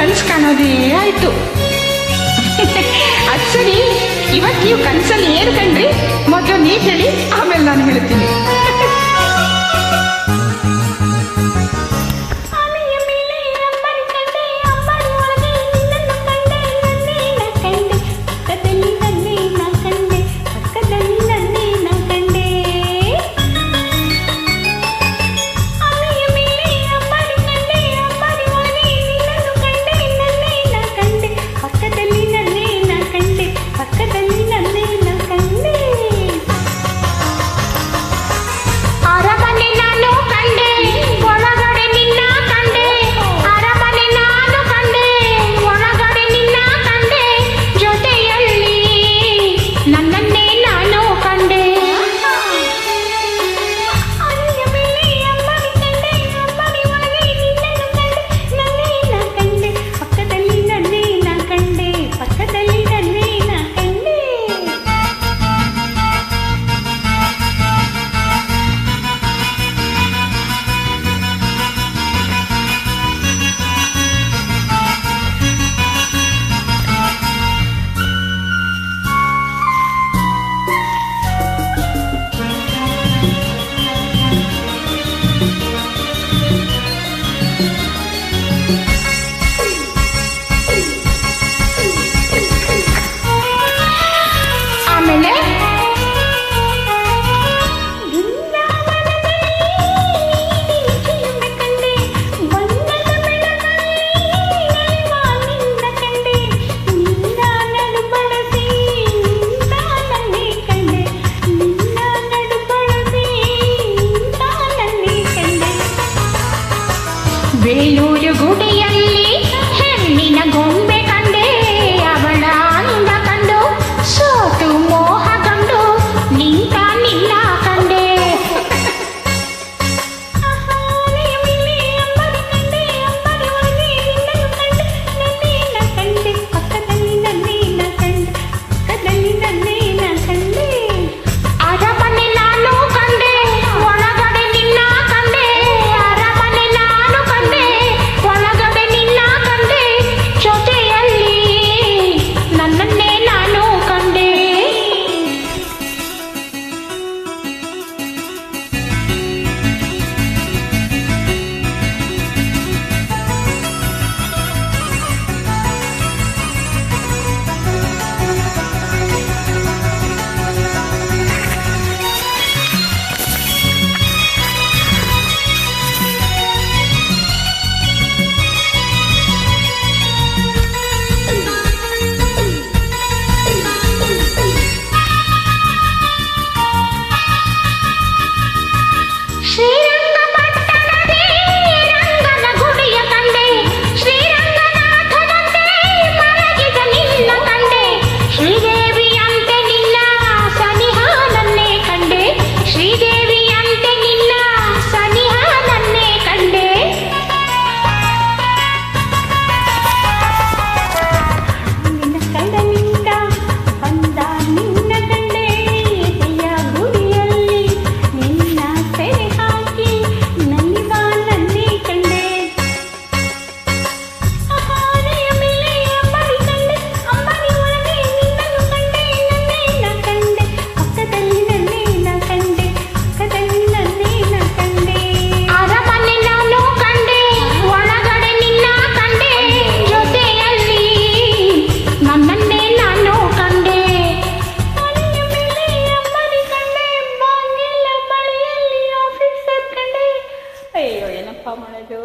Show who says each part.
Speaker 1: ಕನ್ಸು ಕಾಣೋದೇ ಆಯ್ತು. ಅದ್ ಸರಿ, ಇವತ್ತು ನೀವು ಕನ್ಸಲ್ಲಿ ಏನು ಕಂಡ್ರಿ? ಮೊದಲು ನೀವ್ ಹೇಳಿ, ಆಮೇಲೆ ನಾನು ಹೇಳ್ತೀನಿ. ಬೇಲೂರು ಗುಡಿಯಲ್ಲಿ ಹೆಣ್ಣಿನ ಗೊಂಬೆ ಕಂಡೆ, ಅವಳ ಅಂದ ಕಂಡು ಸೋತು ಮೋಹಗೊಂಡು ನಿಂತ ನಿನ್ನ ಕಂಡೆ. ಅರಮನೆ ನಾನು ಕಂಡೆ, ಒಳಗಡೆ ನಿನ್ನ ಕಂಡೆ. ಅರಮನೆ ನಾನು ಕಂಡೆ, ಒಳಗಡೆ ನಿನ್ನ ಕಂಡೆ. ಜೊತೆಯಲ್ಲಿ ನನ್ನನ್ನೇ ನಾನು ಕಂಡೆ. ಶ್ರೀರಂಗಪಟ್ಟಣದೇ ರಂಗನ ಗುಡಿಯ ಕಂಡೆ, ಶ್ರೀರಂಗನಾಥನಂತೆ ಮಲಗಿದ ನಿನ್ನ ಕಂಡೆ. ಶ್ರೀದೇವಿಯಂತೆ ನಿನ್ನ ಸನಿಹ ನನ್ನೇ ಕಂಡೆ, ಶ್ರೀದೇವಿಯಂತೆ ನಿನ್ನ ಸನಿಹ ನನ್ನೇ ಕಂಡೆ. ನಿನ್ನ ಕಣ್ಣನಿಂದ ಬಂದ ನಿನ್ನ ಕಂಡೆ, ಎದೆಯ ಗುಡಿಯಲ್ಲಿ ನಿನ್ನ ಸೆರೆ ಹಾಕಿ ನಲಿವ ನನ್ನೇ ಕಂಡೆ. ಆನೆಯ ಮೇಲೆ ಅಂಬಾರಿ ಕಂಡೆ, ಅಂಬಾರಿ ಒಳಗೆ ನಿನ್ನನ್ನು ಕಂಡೆ. ನನ್ನೇ ನ ಕಂಡೆ, ಪಕ್ಕದಲ್ಲಿ ನನ್ನೇ ನ ಕಂಡೆ, ಪಕ್ಕದಲ್ಲಿ ನನ್ನೇ ನ ಕಂಡೆ. ಅರಮನೆ ನಾನು ಕಂಡೆ, ಒಳಗಡೆ ನಿನ್ನ ಕಂಡೆ. ಜೊತೆಯಲ್ಲಿ ನನ್ನನ್ನೇ ನಾನು ಕಂಡೆ. ಆನೆಯ ಮೇಲೆ ಅಂಬಾರಿ ಕಂಡೆ, ಬಾಗಿಲ ಬಳಿಯಲ್ಲಿ ಆಫೀಸರ್ ಕಂಡೆ. ಅಯ್ಯೋ, ಏನಪ್ಪ ಮಾಡೋದು?